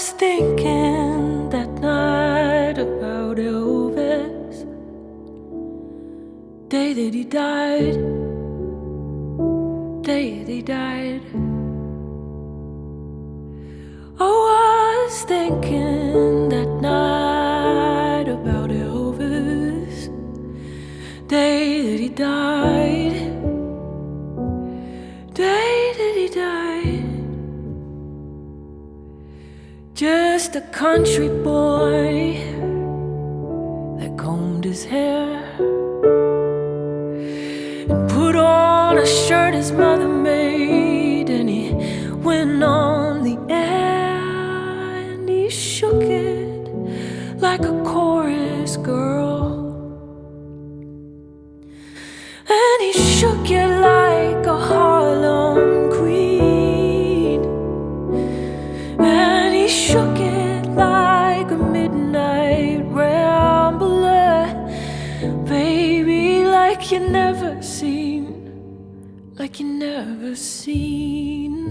was thinking that night about Elvis, day that he died, day that he died. I was thinking that night about Elvis, day that he died, day that he died. Just a country boy that combed his hair and put on a shirt his mother made, and he went on the air and he shook it like a chorus girl, and he shook it like a Harlem queen, and he shook it like a midnight rambler, baby, like you never seen, like you never seen,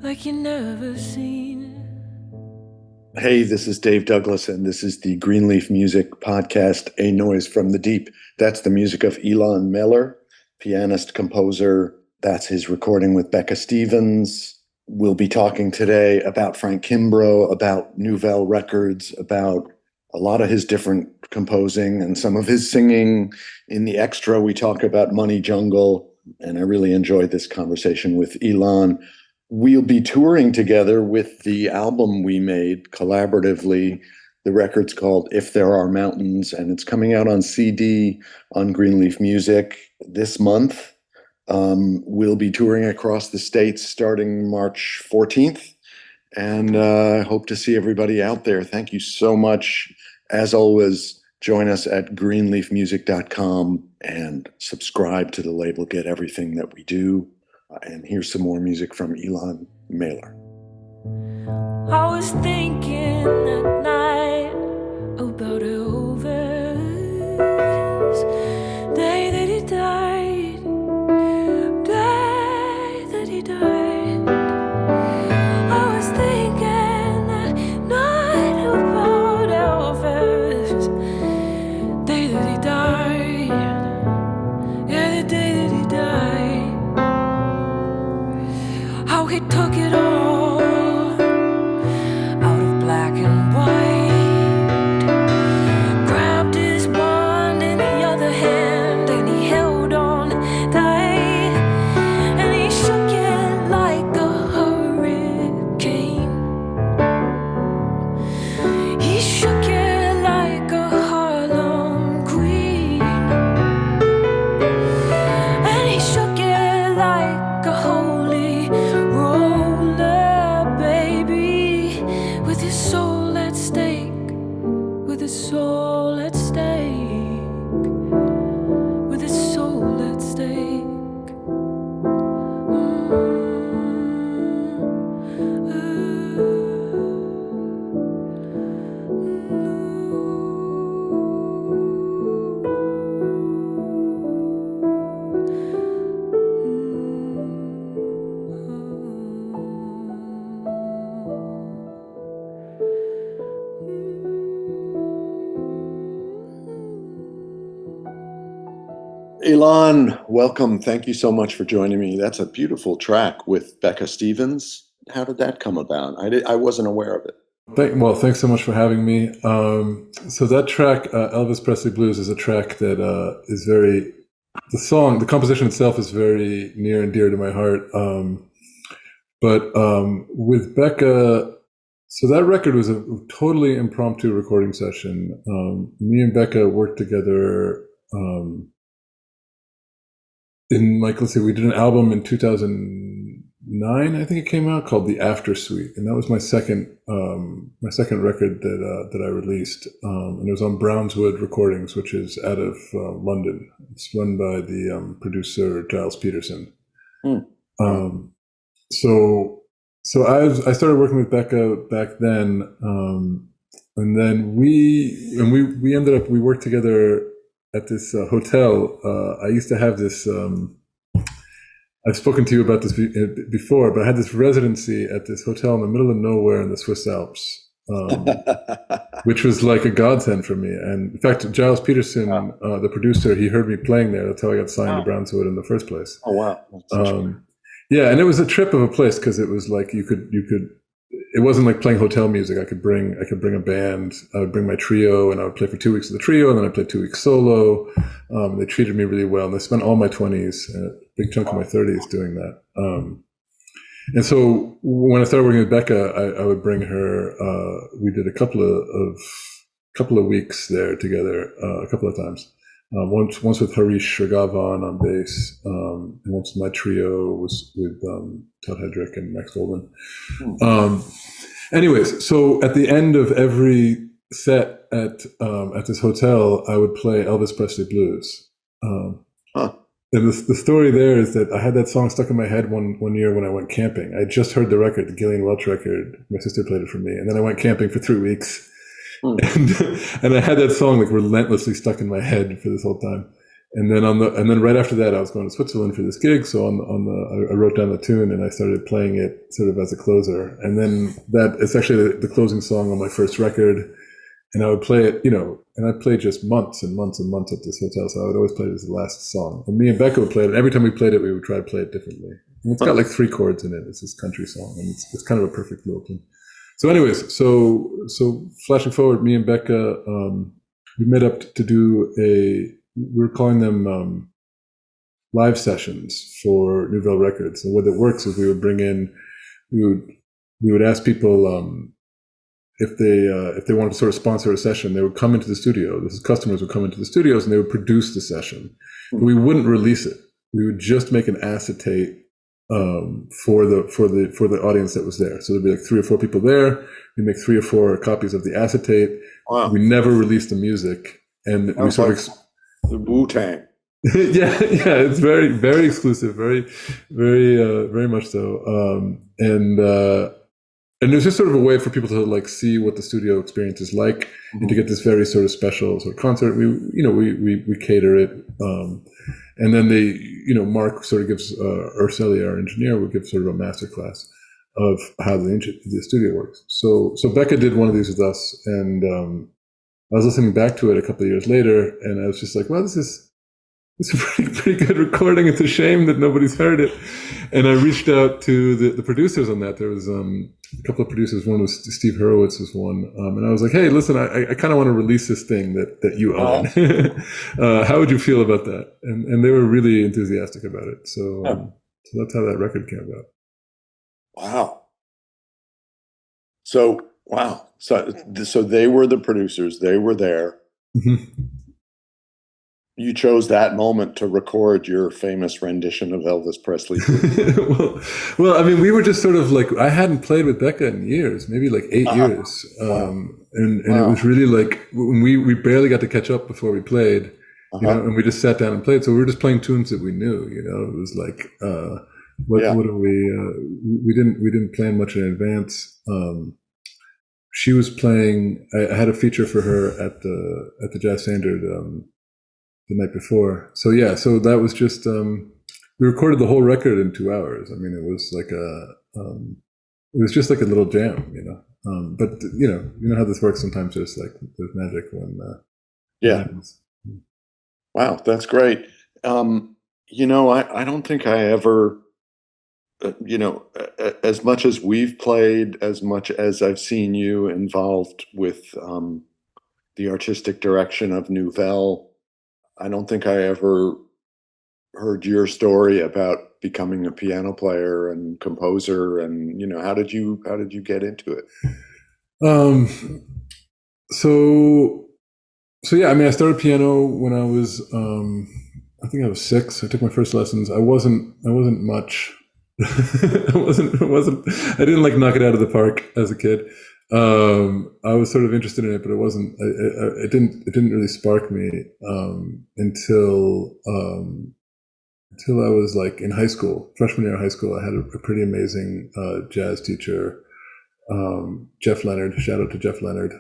like you never seen. Hey, this is Dave Douglas, and this is the Greenleaf Music Podcast, A Noise from the Deep. That's the music of Elan Mehler, pianist, composer. That's his recording with Becca Stevens. We'll be talking today about Frank Kimbrough, about Nouvelle Records, about a lot of his different composing and some of his singing. In the extra, we talk about Money Jungle, and I really enjoyed this conversation with Elan. We'll be touring together with the album we made collaboratively. The record's called If There Are Mountains, and it's coming out on CD on Greenleaf Music this month. We'll be touring across the states starting March 14th, and I hope to see everybody out there. Thank you so much. As always, join us at greenleafmusic.com and subscribe to the label, get everything that we do. And here's some more music from Elan Mehler. I was thinking that night about Elvis, day that he died, day that he died. I was thinking that night about Elvis, day that he died, yeah, the day that he died. How he took it all out of black and white, grabbed his bond in the other hand, and he held on tight, and he shook it like a hurricane. He shook it like a Harlem queen, and he shook it like a holy roller, baby, with his soul at stake, with his soul at stake, with his soul at stake. Elan, welcome. Thank you so much for joining me. That's a beautiful track with Becca Stevens. How did that come about? I wasn't aware of it. Well, thanks so much for having me. So that track, Elvis Presley Blues, is a track that is very, the composition itself is very near and dear to my heart. But with Becca, so that record was a totally impromptu recording session. Me and Becca worked together let's see, we did an album in 2009, I think it came out, called The After Suite, and that was my second record that I released, and it was on Brownswood Recordings, which is out of London. It's run by the producer Giles Peterson. So I started working with Becca back then, and then we ended up, we worked together at this hotel. I used to have this I've spoken to you about this before, but I had this residency at this hotel in the middle of nowhere in the Swiss Alps, which was like a godsend for me. And in fact, Giles Peterson, the producer, he heard me playing there. That's how I got signed to Brownswood in the first place. Oh wow! Yeah, and it was a trip of a place because it was like you could. It wasn't like playing hotel music. I could bring a band. I would bring my trio, and I would play for 2 weeks of the trio, and then I'd play 2 weeks solo. They treated me really well, and I spent all my 20s, a big chunk of my 30s doing that. And so when I started working with Becca, I would bring her. We did a couple of weeks there together, a couple of times. Once with Harish Shragavan on bass, and once my trio was with Todd Hedrick and Max Goldman. Anyways, so at the end of every set at this hotel, I would play Elvis Presley blues. And the story there is that I had that song stuck in my head one year when I went camping. I just heard the record, the Gillian Welch record. My sister played it for me, and then I went camping for 3 weeks. And I had that song like relentlessly stuck in my head for this whole time. And then right after that, I was going to Switzerland for this gig. So I wrote down the tune and I started playing it sort of as a closer. And then it's actually the closing song on my first record. And I would play it, and I'd play just months and months and months at this hotel. So I would always play it as the last song. And me and Becca would play it. And every time we played it, we would try to play it differently. And it's got like 3 chords in it. It's this country song, and it's kind of a perfect little tune. So anyways, so flashing forward, me and Becca, we met up to do we were calling them live sessions for Nouvelle Records. And what it works is we would ask people if they wanted to sort of sponsor a session, they would come into the studio. Customers would come into the studios and they would produce the session. But we wouldn't release it. We would just make an acetate for the audience that was there. So there'd be like 3 or 4 people there. We make 3 or 4 copies of the acetate. Wow. We never released the music, and we sort of the Wu-Tang. yeah, it's very, very exclusive, very, very, very much so. And there's just sort of a way for people to like see what the studio experience is like, and to get this very sort of special sort of concert. We cater it. And then Mark sort of gives, Urselli, our engineer, would give sort of a masterclass of how the studio works. So Becca did one of these with us, and I was listening back to it a couple of years later, and I was just like, well, this is a pretty good recording. It's a shame that nobody's heard it. And I reached out to the producers on that. There was a couple of producers. One was Steve Hurwitz was one. And I was like, hey, listen, I kind of want to release this thing that you own. How would you feel about that? And they were really enthusiastic about it. So that's how that record came about. Wow. So they were the producers. They were there. Mm-hmm. You chose that moment to record your famous rendition of Elvis Presley. well, I mean, we were just sort of like, I hadn't played with Becca in years, maybe like 8 years. And it was really like, when we barely got to catch up before we played, and we just sat down and played. So we were just playing tunes that we knew, it was like, what are we didn't plan much in advance. She was playing, I had a feature for her at the Jazz Standard, the night before. So that was just, we recorded the whole record in 2 hours. I mean, it was like it was just like a little jam, but you know how this works. Sometimes there's magic when, happens. Wow. That's great. I don't think I ever, as much as we've played, as much as I've seen you involved with, the artistic direction of Nouvelle, I don't think I ever heard your story about becoming a piano player and composer, and how did you get into it? So yeah, I mean, I started piano when I was I think I was 6. I took my first lessons. I wasn't much. I didn't like knock it out of the park as a kid. I was sort of interested in it, but it wasn't. It didn't really spark me until I was like in high school, freshman year of high school. I had a pretty amazing jazz teacher, Jeff Leonard. Shout out to Jeff Leonard.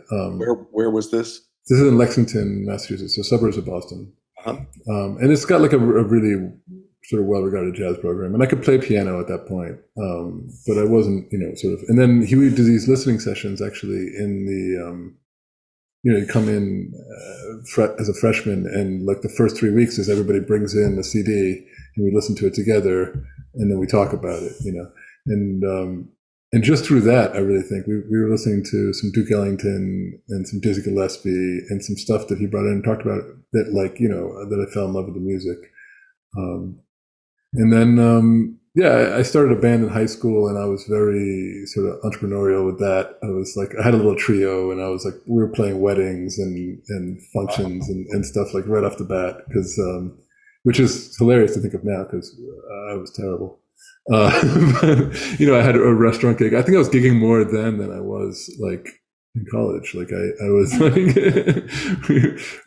Where was this? This is in Lexington, Massachusetts, so suburbs of Boston. And it's got like a really sort of well-regarded jazz program, and I could play piano at that point, but I wasn't, sort of. And then he would do these listening sessions actually in the, you come in as a freshman, and like the first 3 weeks is everybody brings in a CD and we listen to it together, and then we talk about it, and just through that, I really think we were listening to some Duke Ellington and some Dizzy Gillespie and some stuff that he brought in and talked about that, that I fell in love with the music. And then, I started a band in high school, and I was very sort of entrepreneurial with that. I had a little trio, and we were playing weddings and functions and stuff like right off the bat, because, which is hilarious to think of now, because I was terrible. But, I had a restaurant gig. I think I was gigging more then than I was in college. I was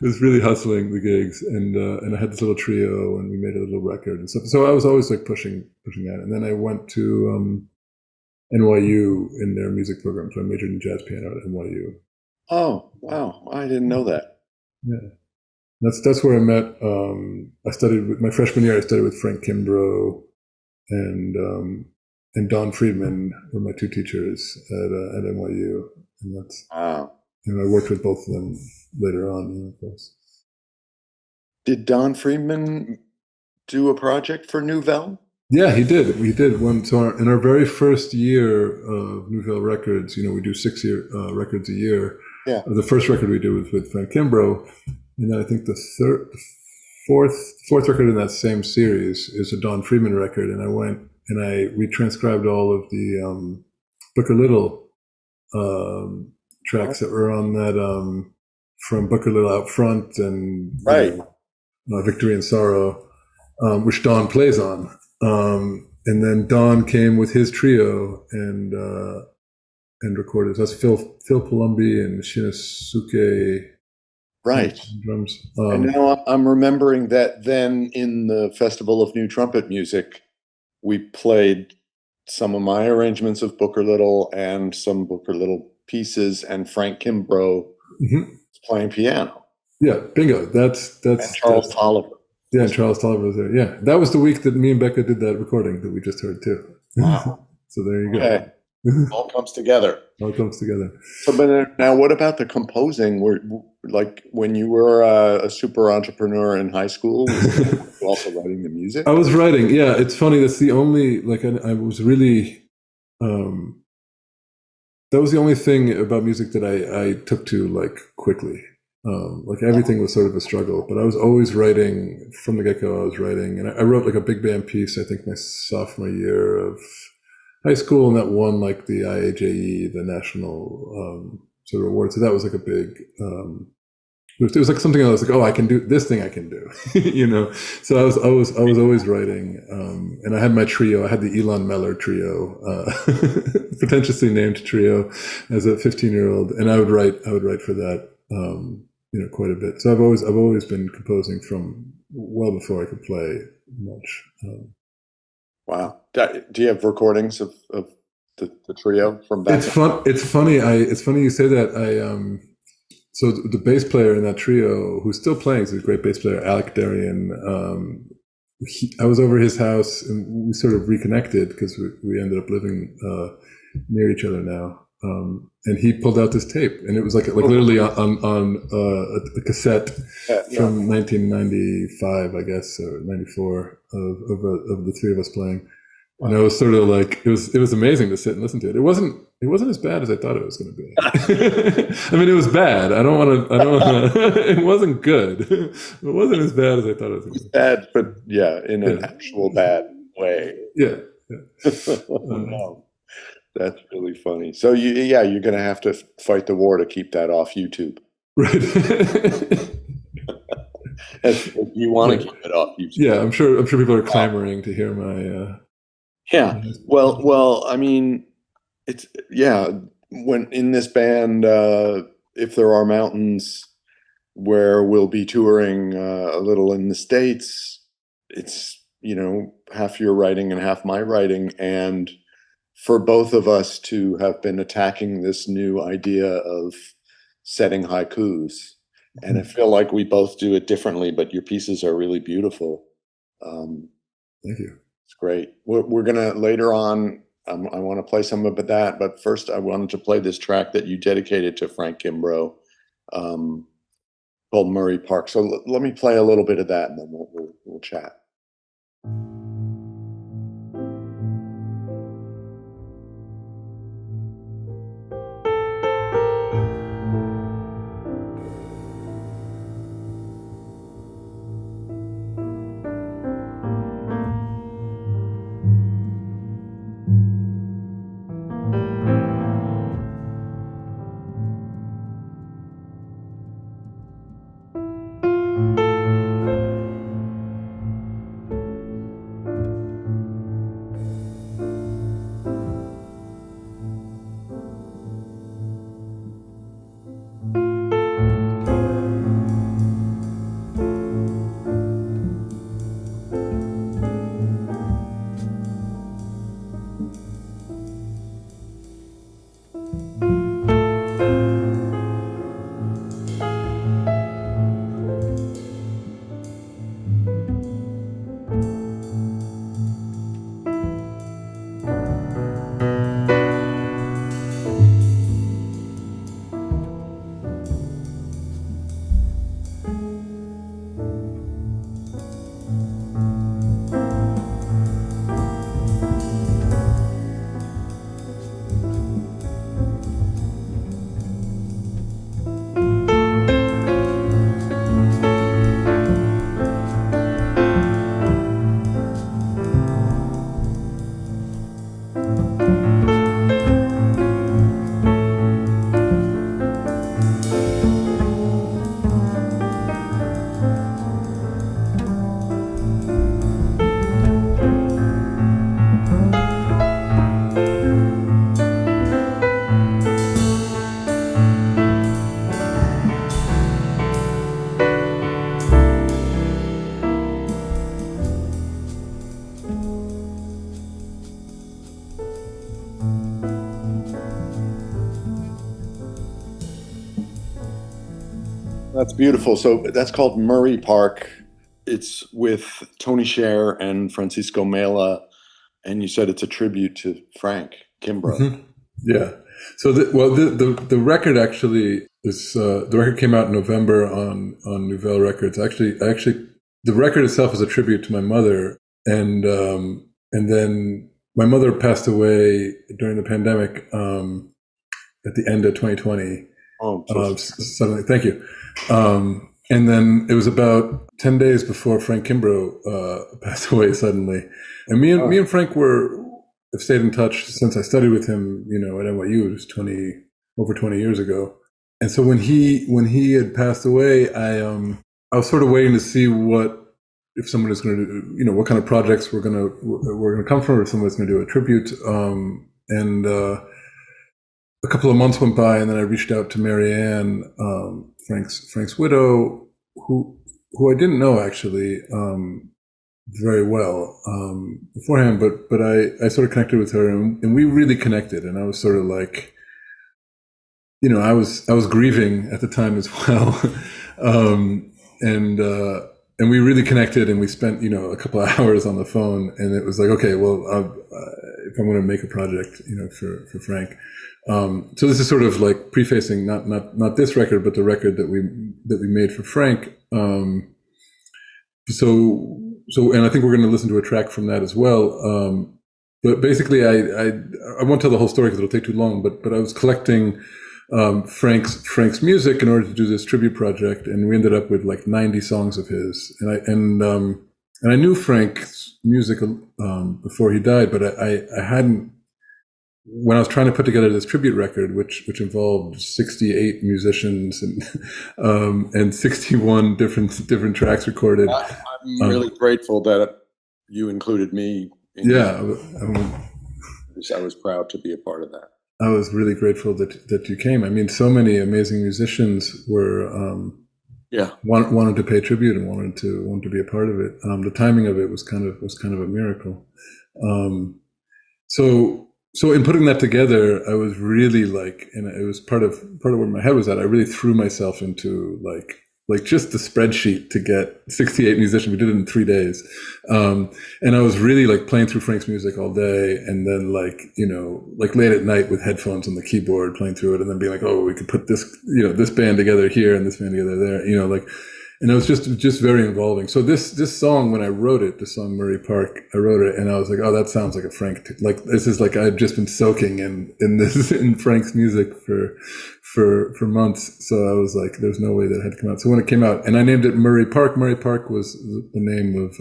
was really hustling the gigs, and I had this little trio, and we made a little record and stuff. So I was always pushing that. And then I went to NYU in their music program, so I majored in jazz piano at NYU. Oh wow, I didn't know that. Yeah, that's where I met. I studied with my freshman year. I studied with Frank Kimbrough and Don Friedman were my two teachers at NYU, and that's wow. And I worked with both of them later on, of course. Did Don Friedman do a project for Nouvelle? Yeah, he did. We did one. So in our very first year of Nouvelle Records, we do 6 records a year. Yeah. The first record we did was with Frank Kimbrough, and then I think the fourth record in that same series is a Don Friedman record, and I went and we transcribed all of the Booker Little tracks that were on that from Booker Little Out Front and right. Victory and Sorrow, which Don plays on. And then Don came with his trio and recorded. So that's Phil Palumbi and Shinosuke. Right. Drums. And now I'm remembering that then in the Festival of New Trumpet Music, we played some of my arrangements of Booker Little and some Booker Little pieces, and Frank Kimbrough playing piano. Yeah, bingo. That's and Charles Tolliver. Yeah, Charles Tolliver was there. Yeah, that was the week that me and Becca did that recording that we just heard too. Wow. So there you go. Okay. All comes together. All comes together. So, but now, what about the composing? When you were a super entrepreneur in high school, was you also writing the music? I was writing. Yeah, it's funny. That's the only I was really. That was the only thing about music that I took to quickly. Everything was sort of a struggle, but I was always writing from the get-go. I was writing, and I wrote a big band piece, I think my sophomore year of high school, and that won the IAJE, the national sort of award. So that was a big, it was something I was I can do this thing, I can do, So I was always writing, and I had my trio. I had the Elan Mehler trio, pretentiously named trio, as a 15-year-old, and I would write for that. Quite a bit. So I've always been composing from well before I could play much. Wow. Do you have recordings of the trio from back? It's funny you say that. So the bass player in that trio, who's still playing, is a great bass player, Alec Darien. I was over his house and we sort of reconnected because we ended up living near each other now. And he pulled out this tape, and it was literally on a cassette from 1995, I guess, or 94 of the three of us playing. Wow. And I was sort of it was amazing to sit and listen to it. It wasn't as bad as I thought it was going to be. I mean, it was bad. I don't want to. It wasn't good. It wasn't as bad as I thought it was going to be. Bad, but in an actual bad way. Yeah. No. That's really funny. So you're going to have to fight the war to keep that off YouTube. Right. If you want to keep it off YouTube. Yeah, I'm sure people are clamoring to hear my. Yeah. Well. I mean, it's when in this band, if there are mountains where we'll be touring a little in the States, it's half your writing and half my writing, and for both of us to have been attacking this new idea of setting haikus. And I feel like we both do it differently, but your pieces are really beautiful. Thank you. It's great. We're gonna later on. I want to play some of that, but first I wanted to play this track that you dedicated to Frank Kimbrough, um, called Murray Park. So let me play a little bit of that, and then we'll chat. That's beautiful. So that's called Murray Park. It's with Tony Scher and Francisco Mela, and you said it's a tribute to Frank Kimbrough. Mm-hmm. Yeah. So the record actually is the record came out in November on Nouvelle Records. Actually, the record itself is a tribute to my mother, and then my mother passed away during the pandemic at the end of 2020. Oh, Suddenly, thank you. And then it was about 10 days before Frank Kimbrough passed away suddenly. And me and Frank have stayed in touch since I studied with him, at NYU. It was over 20 years ago. And so when he had passed away, I was sort of waiting to see if someone is going to do, what kind of projects we're going to come from, or if someone's going to do a tribute. And a couple of months went by, and then I reached out to Marianne, Frank's widow, who I didn't know actually very well beforehand, but I sort of connected with her, and we really connected. And I was sort of like, I was grieving at the time as well, and we really connected, and we spent a couple of hours on the phone, and it was like, okay, well, if I'm going to make a project, for Frank. So this is sort of like prefacing not this record, but the record that we made for Frank. So and I think we're going to listen to a track from that as well. But basically, I won't tell the whole story because it'll take too long. But I was collecting Frank's music in order to do this tribute project, and we ended up with like 90 songs of his. And I knew Frank's music before he died, but I hadn't. When I was trying to put together this tribute record, which involved 68 musicians and 61 different tracks recorded, I'm really grateful that you included me. I was proud to be a part of that. I was really grateful that you came. I mean, so many amazing musicians were wanted to pay tribute and wanted to be a part of it. The timing of it was kind of a miracle. So in putting that together, I was really like, and it was part of where my head was at. I really threw myself into like like just the spreadsheet to get 68 musicians. We did it in 3 days. And I was really like playing through Frank's music all day, and then like, like late at night with headphones on the keyboard playing through it, and then being like, oh, we could put this, this band together here and this band together there, like, and it was just very involving. So this song, when I wrote it, the song Murray Park, I wrote it and I was like, oh, that sounds like a Frank, like this is like, I've just been soaking in Frank's music for months. So I was like, there's no way that had to come out. So when it came out, and I named it Murray Park was the name of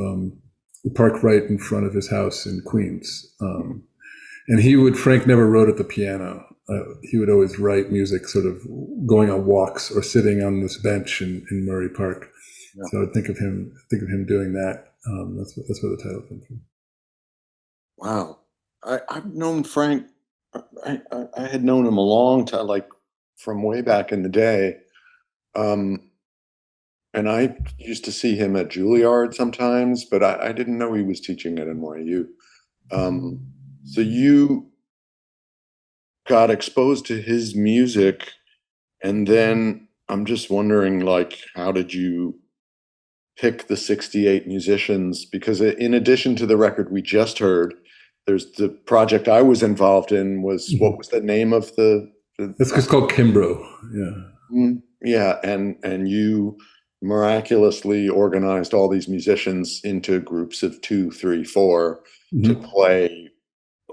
the park right in front of his house in Queens. And Frank never wrote at the piano. He would always write music sort of going on walks or sitting on this bench in Murray Park. Yeah. So I would think of him doing that. That's where the title comes from. Wow. I've known Frank. I had known him a long time, like from way back in the day. And I used to see him at Juilliard sometimes, but I didn't know he was teaching at NYU. So you got exposed to his music, and then I'm just wondering, like, how did you pick the 68 musicians? Because in addition to the record we just heard, there's the project I was involved in was, what was the name of it's just called Kimbrough. Yeah. Yeah. And you miraculously organized all these musicians into groups of 2, 3, 4 to play.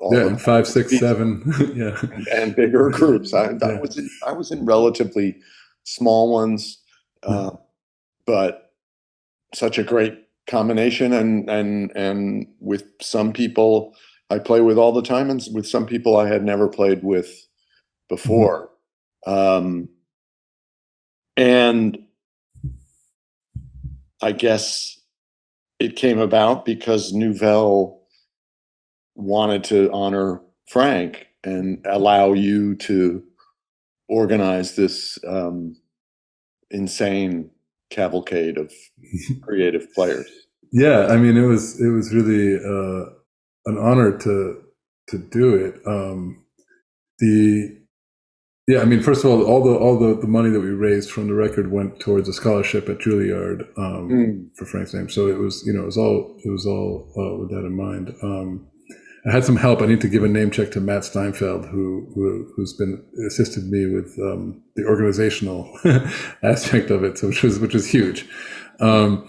And 5, 6, 7, yeah, and bigger groups. I was in relatively small ones, but such a great combination. And with some people I play with all the time, and with some people I had never played with before. And I guess it came about because Nouvelle wanted to honor Frank and allow you to organize this insane cavalcade of creative players. Yeah, I mean, it was really an honor to do it. I mean, first of all the money that we raised from the record went towards a scholarship at Juilliard for Frank's name. So it was, it was all with that in mind. I had some help. I need to give a name check to Matt Steinfeld, who's been assisted me with the organizational aspect of it, so which was huge. In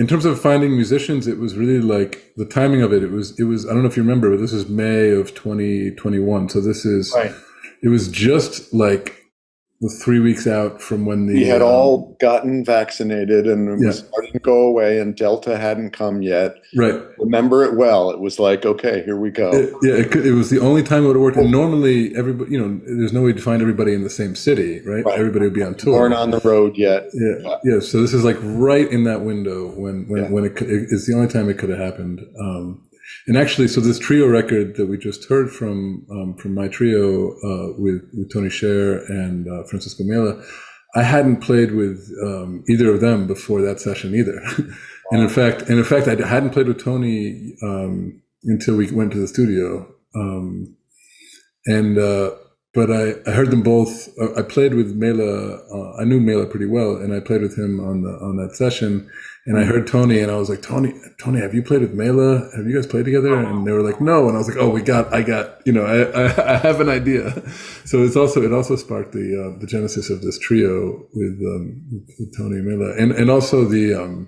terms of finding musicians, it was really like the timing of it. It was. I don't know if you remember, but this is May of 2021. So this is. Right. It was just like the 3 weeks out from when we had all gotten vaccinated, and it was starting to go away, and Delta hadn't come yet. Right. Remember it well. It was like, okay, here we go. It was the only time it would have worked. And normally, everybody, there's no way to find everybody in the same city, right? Everybody would be on tour. Weren't on the road yet. Yeah. So this is like right in that window when it's the only time it could have happened. And actually, so this trio record that we just heard from my trio with Tony Scher and Francisco Mela, I hadn't played with either of them before that session either. And in fact, I hadn't played with Tony until we went to the studio. But I heard them both. I played with Mela. I knew Mela pretty well, and I played with him on that session. And I heard Tony, and I was like, Tony, have you played with Mela? Have you guys played together? And they were like, no. And I was like, oh, I have an idea. So it also sparked the genesis of this trio with Tony and Mela, and also the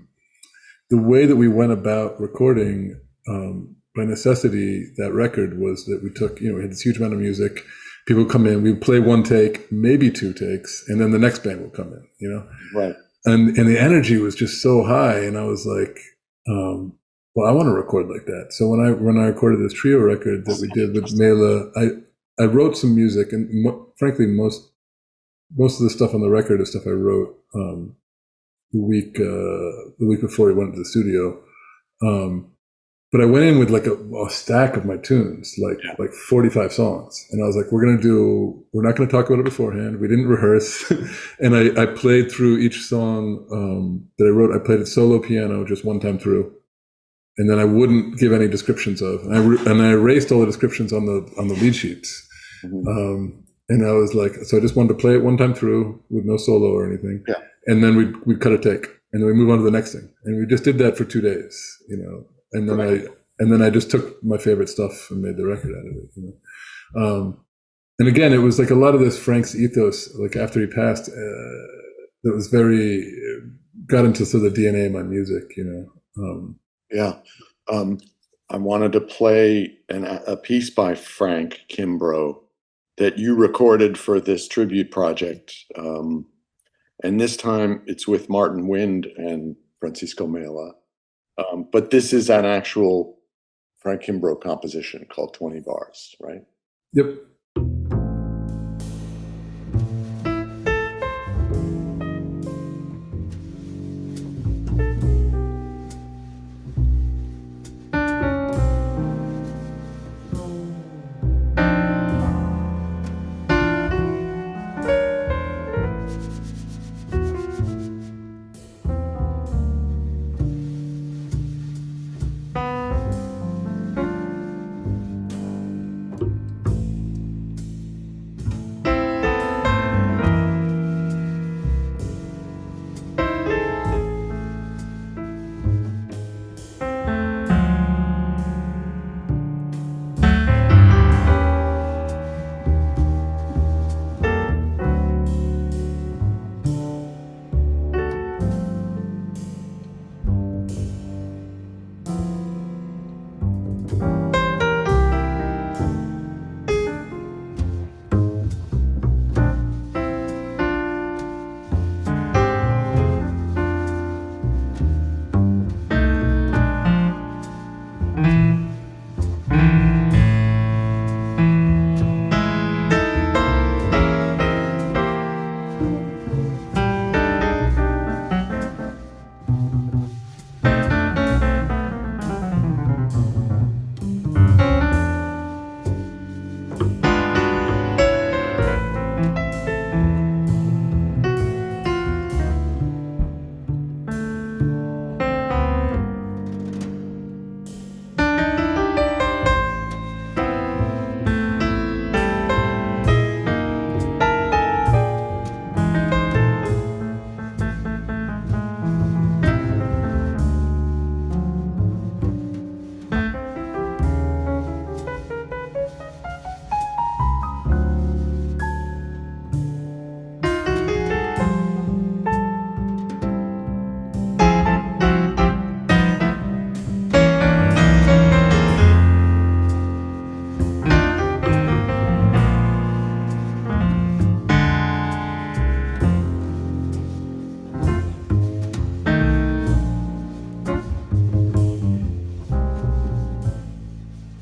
way that we went about recording by necessity that record was that we took, we had this huge amount of music. People would come in, we would play one take, maybe 2 takes, and then the next band would come in, Right. And the energy was just so high, and I was like, well, I want to record like that. So when I recorded this trio record that we did with Mela, I wrote some music, and frankly, most of the stuff on the record is stuff I wrote the week before we went to the studio. But I went in with like a stack of my tunes, like 45 songs. And I was like, we're not going to talk about it beforehand. We didn't rehearse. And I played through each song that I wrote. I played it solo piano just one time through. And then I wouldn't give any descriptions of. And I erased all the descriptions on the lead sheets. Mm-hmm. And I was like, so I just wanted to play it one time through with no solo or anything. Yeah. And then we'd cut a take, and then we move on to the next thing. And we just did that for 2 days, And then I just took my favorite stuff and made the record out of it. And again, it was like a lot of this Frank's ethos, like after he passed, that was got into sort of the DNA of my music, I wanted to play a piece by Frank Kimbrough that you recorded for this tribute project. And this time it's with Martin Wind and Francisco Mela. But this is an actual Frank Kimbrough composition called 20 Bars, right? Yep.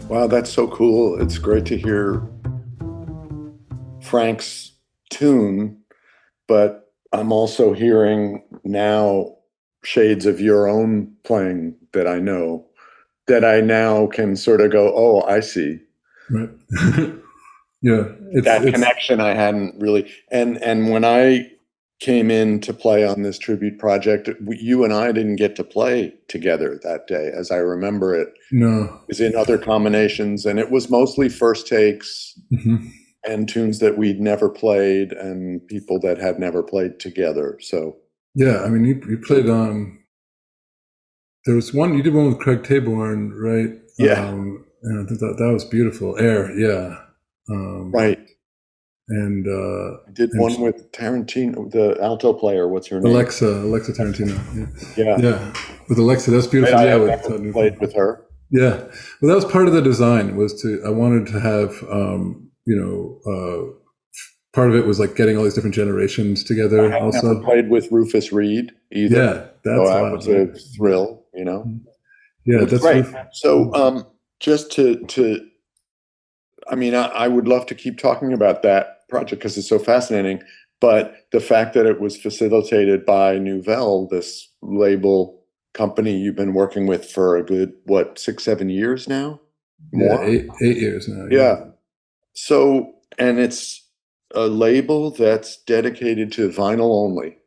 Wow, that's so cool. It's great to hear Frank's tune, but I'm also hearing now shades of your own playing that I know, that I now can sort of go, oh, I see. Right. Yeah. That connection I hadn't really, and when I came in to play on this tribute project, you and I didn't get to play together that day, as I remember it. No. It was in other combinations, and it was mostly first takes and tunes that we'd never played and people that had never played together. So yeah, I mean, you played on. There was one you did one with Craig Taborn, right? Yeah, and I think that was beautiful. Air, yeah. Right. And I did one with Tarantino, the alto player. What's her name? Alexa Tarantino. Yeah. Yeah. With Alexa, that's beautiful. Right, yeah, I played with her. Yeah. Well, that was part of the design. I wanted to have, part of it was like getting all these different generations together. I also never played with Rufus Reed either. Yeah, that's that was a thrill, Yeah, that's great. So, just to. I mean, I would love to keep talking about that project because it's so fascinating. But the fact that it was facilitated by Nouvelle, this label company you've been working with for a good, 6-7 years now? More? Yeah, 8 years now. Yeah. So, and it's a label that's dedicated to vinyl only.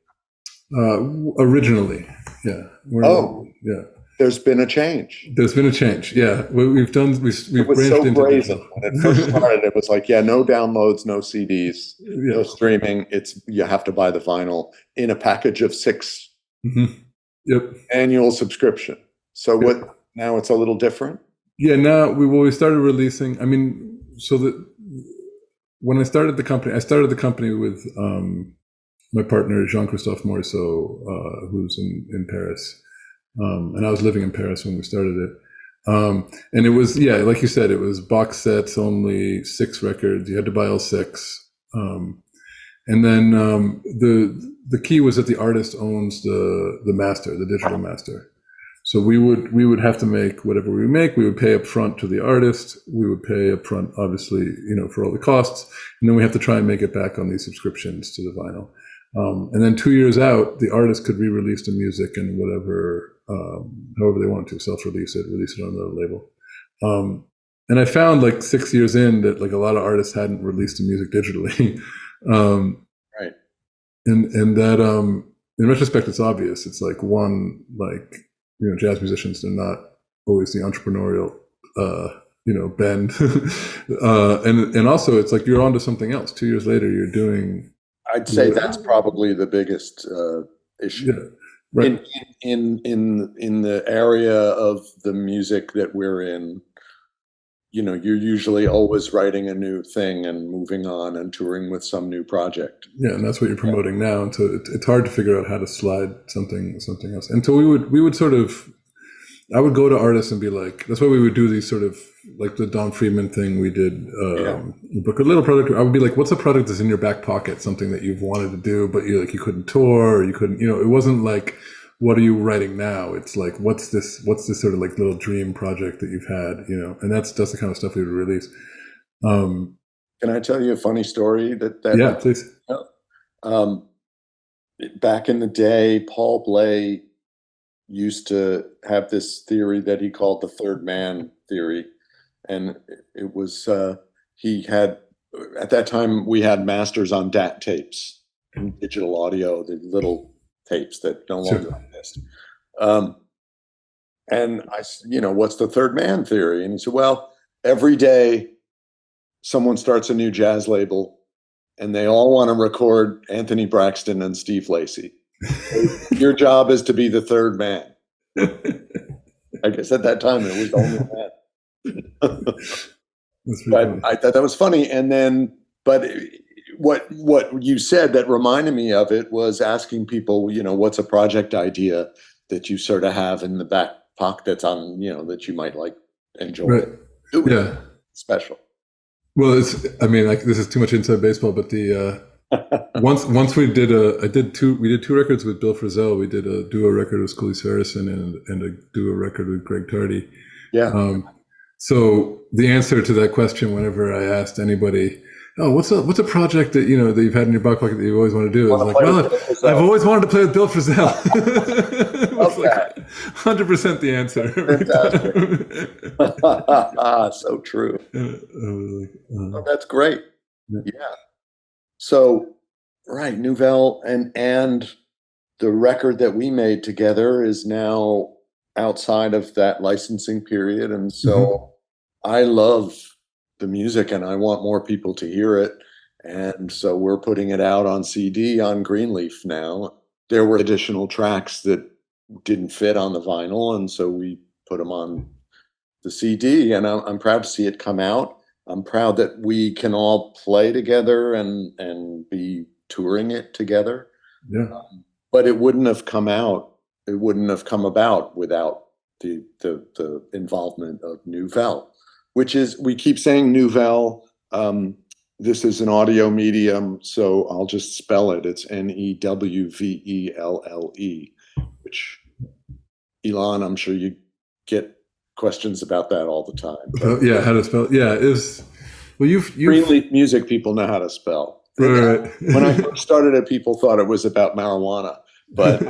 Originally, yeah. Oh. Yeah. There's been a change. There's been a change. Yeah, we've It was branched so into brazen. digital. When it first started, it was like, yeah, no downloads, no CDs, no Yeah. streaming. It's you have to buy the vinyl in a package of 6 Yep. annual subscription. So Yep. what? Now it's a little different. Yeah. Now we started releasing. I mean, so that when I started the company with my partner Jean-Christophe Morisseau, who's in Paris, and I was living in Paris when we started it. And it was, yeah, like you said, it was box sets, only 6 records. You had to buy all 6. And then the key was that the artist owns the master, the digital master. So we would have to make whatever we make. We would pay up front to the artist. We would pay up front, obviously, for all the costs. And then we have to try and make it back on these subscriptions to the vinyl. And then 2 years out, the artist could re-release the music and whatever, however they wanted to, self-release it, release it on the label. And I found like 6 years in that like a lot of artists hadn't released the music digitally. Right. And that in retrospect, it's obvious. It's like one, like, jazz musicians, they're not always the entrepreneurial, bend. And also it's like you're onto something else. 2 years later, you're doing. I'd say that's probably the biggest issue. Yeah, right. In the area of the music that we're in, you're usually always writing a new thing and moving on and touring with some new project. Yeah, and that's what you're promoting now. And so it's hard to figure out how to slide something else. And so we would sort of, I would go to artists and be like, that's why we would do these sort of like the Don Friedman thing we did, book a little product. I would be like, what's a product that's in your back pocket, something that you've wanted to do, but you couldn't tour, or you couldn't, it wasn't like, what are you writing now? It's like, what's this sort of like little dream project that you've had, and that's the kind of stuff we would release. Can I tell you a funny story that yeah, please. Back in the day, Paul Bley used to have this theory that he called the third man theory. And it was, he had, at that time, we had masters on DAT tapes, digital audio, the little tapes that no longer exist. And I said, what's the third man theory? And he said, well, every day someone starts a new jazz label and they all want to record Anthony Braxton and Steve Lacy. Your job is to be the third man. I guess at that time it was only that. But I thought that was funny. And then, but what you said that reminded me of it was asking people, what's a project idea that you sort of have in the back pocket that's on, that you might like enjoy. Right. Yeah. Special. Well, this is too much inside baseball, but the once we did two records with Bill Frisell. We did a duo record with Cooley Harrison and a duo record with Greg Tardy. Yeah. So the answer to that question, whenever I asked anybody, oh, what's a project that that you've had in your back pocket that you always want to do? I was like, well, I've always wanted to play with Bill Frisell. It's like 100% the answer. So true. Like, that's great. Yeah. So, right, Nouvelle and the record that we made together is now outside of that licensing period, and so I love the music and I want more people to hear it, and so we're putting it out on CD on Greenleaf now. There were additional tracks that didn't fit on the vinyl, and so we put them on the CD, and I'm proud to see it come out. I'm proud that we can all play together and be touring it together. Yeah. But it wouldn't have come out. It wouldn't have come about without the involvement of Nouvelle, which is, we keep saying Nouvelle. This is an audio medium, so I'll just spell it. It's Newvelle, which, Elan, I'm sure you get questions about that all the time. Yeah, how to spell it. Yeah, Greenleaf music people know how to spell. Right. When I first started it, people thought it was about marijuana, but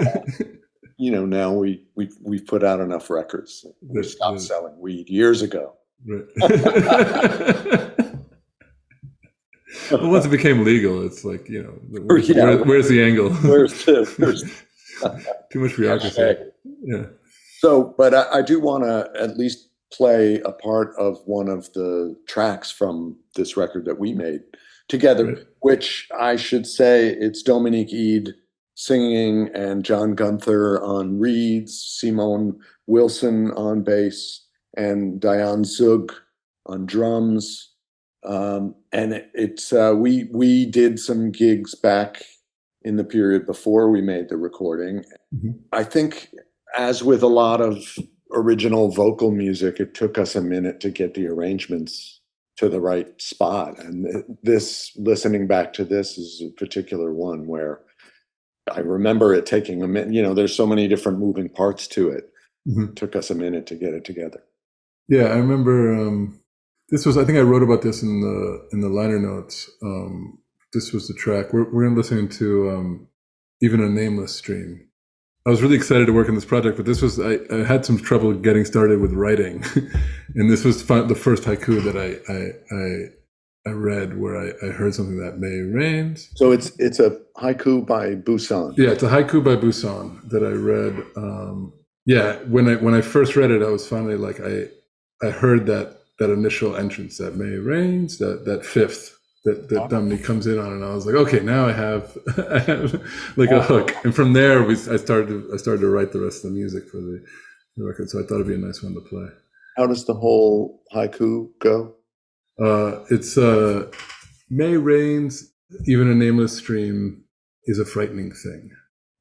now we've put out enough records. We stopped selling weed years ago. Right. Well, once it became legal, it's like, where's the angle? Where's too much bureaucracy? Yeah. So, but I do want to at least play a part of one of the tracks from this record that we made together, Right. which I should say it's Dominique Eade singing and John Gunther on reeds, Simone Wilson on bass, and Diane Zug on drums. And it's we did some gigs back in the period before we made the recording. Mhm. I think, as with a lot of original vocal music, it took us a minute to get the arrangements to the right spot. And this, listening back to this, is a particular one where I remember it taking a minute. You know, there's so many different moving parts to it. Mhm. It took us a minute to get it together. Yeah, I remember this was, I think I wrote about this in the liner notes. This was the track. We're listening to Even a Nameless Stream. I was really excited to work on this project, but this was, I had some trouble getting started with writing. And this was the first haiku that I read, where I heard something that May rains. So it's a haiku by Busan. Yeah, it's a haiku by Busan that I read. Yeah, when I first read it, I was finally like, I heard that initial entrance, that May rains, that fifth that Dominique comes in on, and I was like, okay, now I have like a hook. And from there, I started to write the rest of the music for the record. So I thought it'd be a nice one to play. How does the whole haiku go? It's May rains, even a nameless stream is a frightening thing.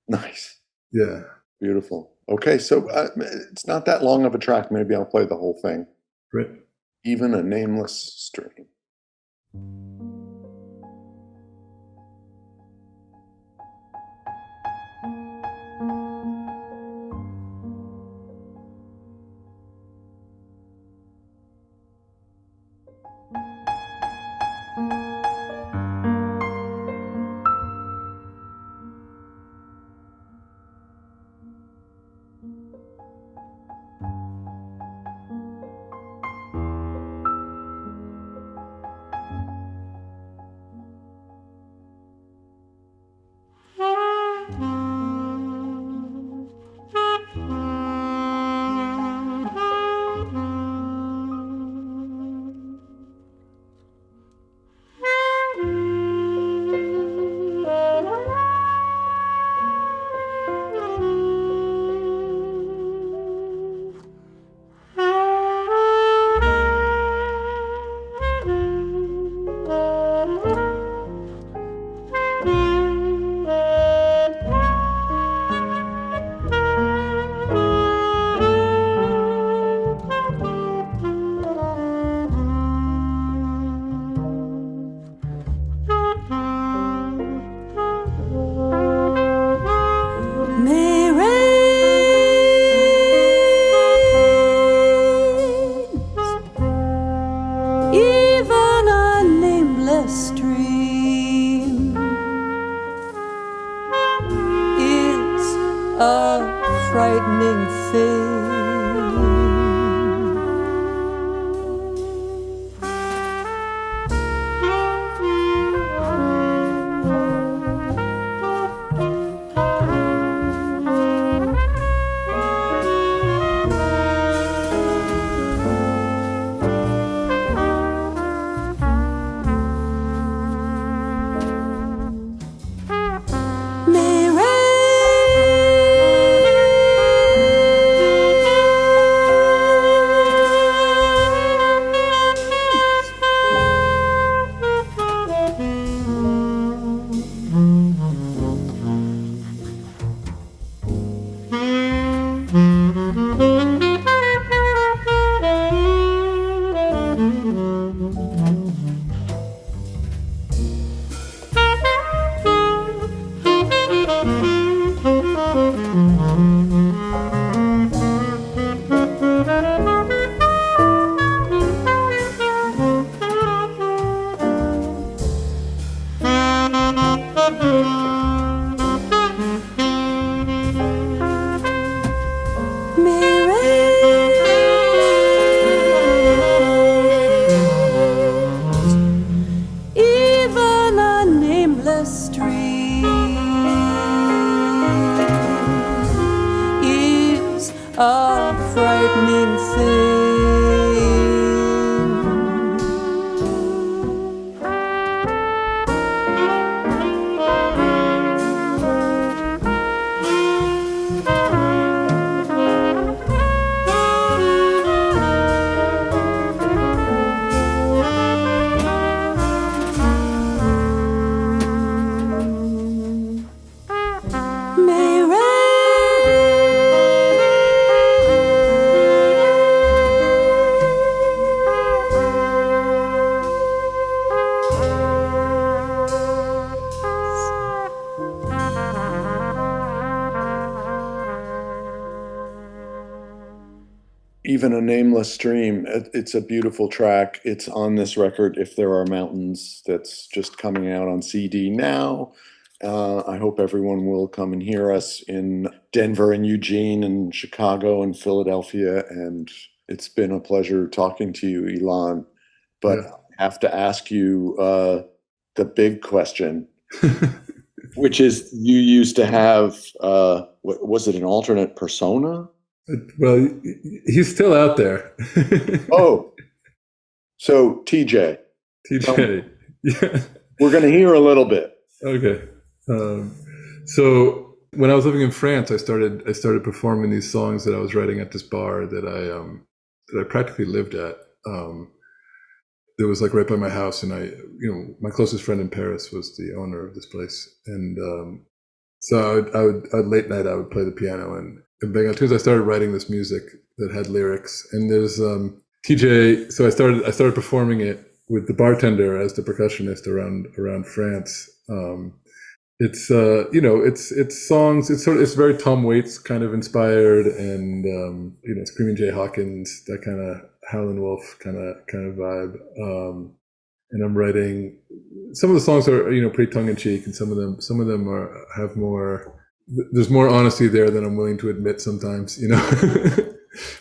Nice. Yeah. Beautiful. Okay, so it's not that long of a track. Maybe I'll play the whole thing. Right. Even a nameless stream. Even a Nameless Stream. It's a beautiful track. It's on this record, If There Are Mountains, that's just coming out on CD now. I hope everyone will come and hear us in Denver and Eugene and Chicago and Philadelphia. And it's been a pleasure talking to you, Elan. But Yeah. I have to ask you the big question, which is you used to have, was it an alternate persona? Well, he's still out there. Oh, so TJ. TJ. Yeah. We're going to hear a little bit. Okay. So when I was living in France, I started performing these songs that I was writing at this bar that I practically lived at. It was like right by my house, and my closest friend in Paris was the owner of this place, and so I would late night I would play the piano and bang out tunes. I started writing this music that had lyrics, and there's TJ. So I started performing it with the bartender as the percussionist around France. It's it's songs. It's very Tom Waits kind of inspired, and Screaming Jay Hawkins, that kind of Howlin' Wolf kind of vibe. And I'm writing. Some of the songs are pretty tongue in cheek, and some of them have more. There's more honesty there than I'm willing to admit sometimes,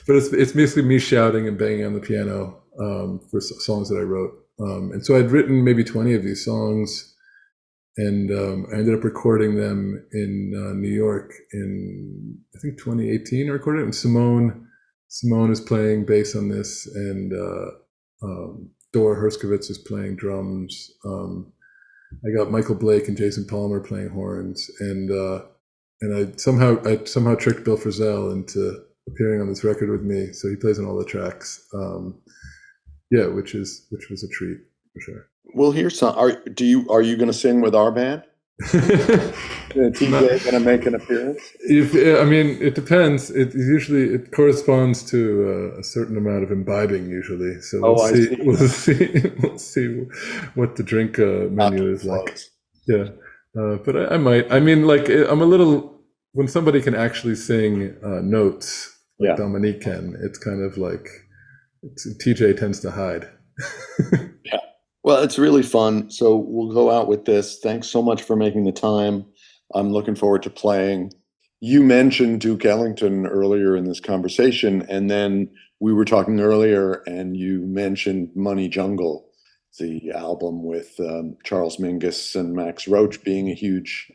But it's basically me shouting and banging on the piano for songs that I wrote. And so I'd written maybe 20 of these songs, and I ended up recording them in New York in, I think, 2018. I recorded it, and Simone is playing bass on this, and Dora Herskovitz is playing drums. I got Michael Blake and Jason Palmer playing horns, and I somehow tricked Bill Frisell into appearing on this record with me, so he plays on all the tracks. Which was a treat for sure. We'll hear some. Are you going to sing with our band? TJ going to make an appearance? It depends. It corresponds to a certain amount of imbibing usually. So we'll see what the drink menu is like. Yeah, but I might. I'm a little. When somebody can actually sing notes like Dominique can, it's kind of like TJ tends to hide. Yeah. Well, it's really fun. So we'll go out with this. Thanks so much for making the time. I'm looking forward to playing. You mentioned Duke Ellington earlier in this conversation, and then we were talking earlier, and you mentioned Money Jungle, the album with Charles Mingus and Max Roach being a huge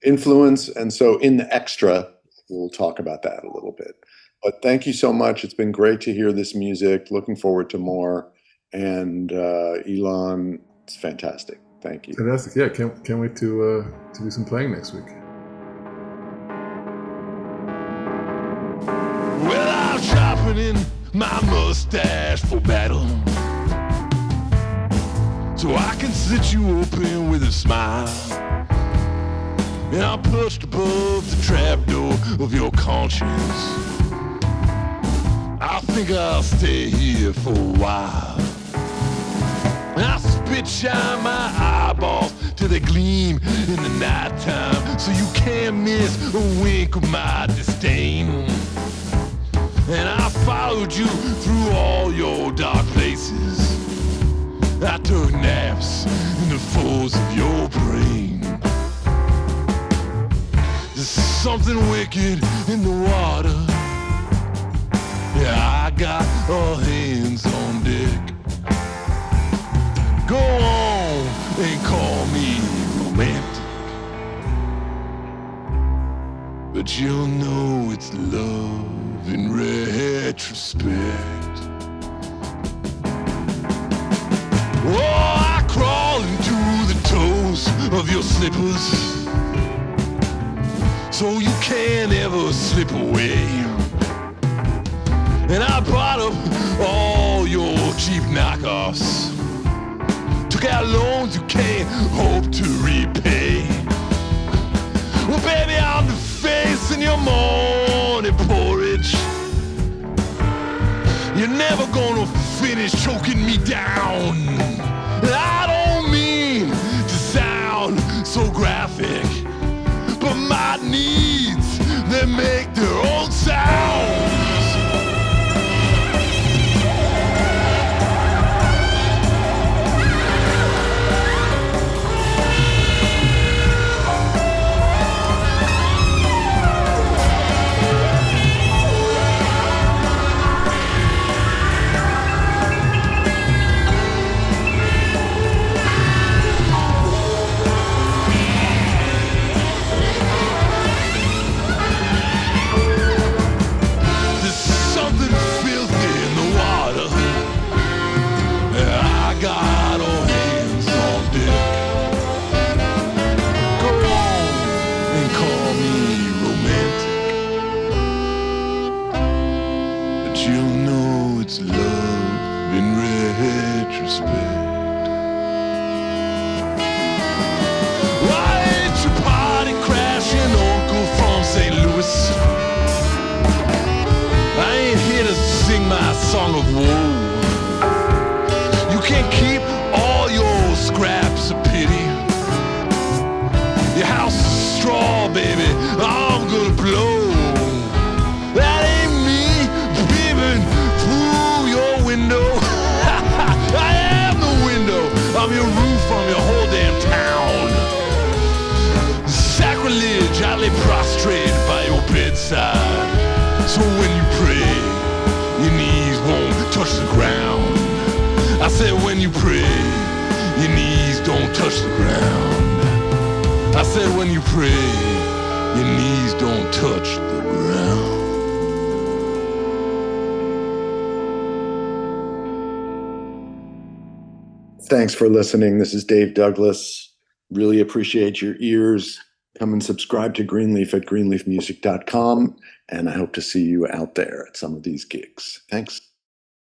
influence. And so in the extra, we'll talk about that a little bit. But thank you so much. It's been great to hear this music. Looking forward to more. And Elan, it's fantastic. Thank you. Fantastic. Yeah, can't wait to do some playing next week. Well, I'm sharpening my mustache for battle, so I can slit you open with a smile. And I'm perched above the trapdoor of your conscience. I think I'll stay here for a while. And I shine my eyeballs till they gleam in the nighttime, so you can't miss a wink of my disdain. And I followed you through all your dark places. I took naps in the folds of your brain. There's something wicked in the water. Yeah, I got all hands on deck. Go on and call me romantic, but you'll know it's love in retrospect. Oh, I crawl into the toes of your slippers, so you can't ever slip away. And I bought up all your cheap knockoffs, took out loans you can't hope to repay. Well, baby, I'm the face in your morning porridge. You're never gonna finish choking me down. And I don't mean to sound so graphic, but my needs, they make their own sounds. in retrospect. Why ain't you party crashing, Uncle from St. Louis? I ain't here to sing my song of woe. You can't keep all your scraps of pity. Your house is straw, baby, I'm gonna blow. That ain't me peeping through your window. I am the window of your roof from your whole damn town. Sacrilege, I lay prostrate by your bedside. So when you pray, your knees won't touch the ground. I said when you pray, your knees don't touch the ground. I said when you pray, your knees don't touch the ground. Thanks for listening. This is Dave Douglas. Really appreciate your ears. Come and subscribe to Greenleaf at greenleafmusic.com, and I hope to see you out there at some of these gigs. Thanks.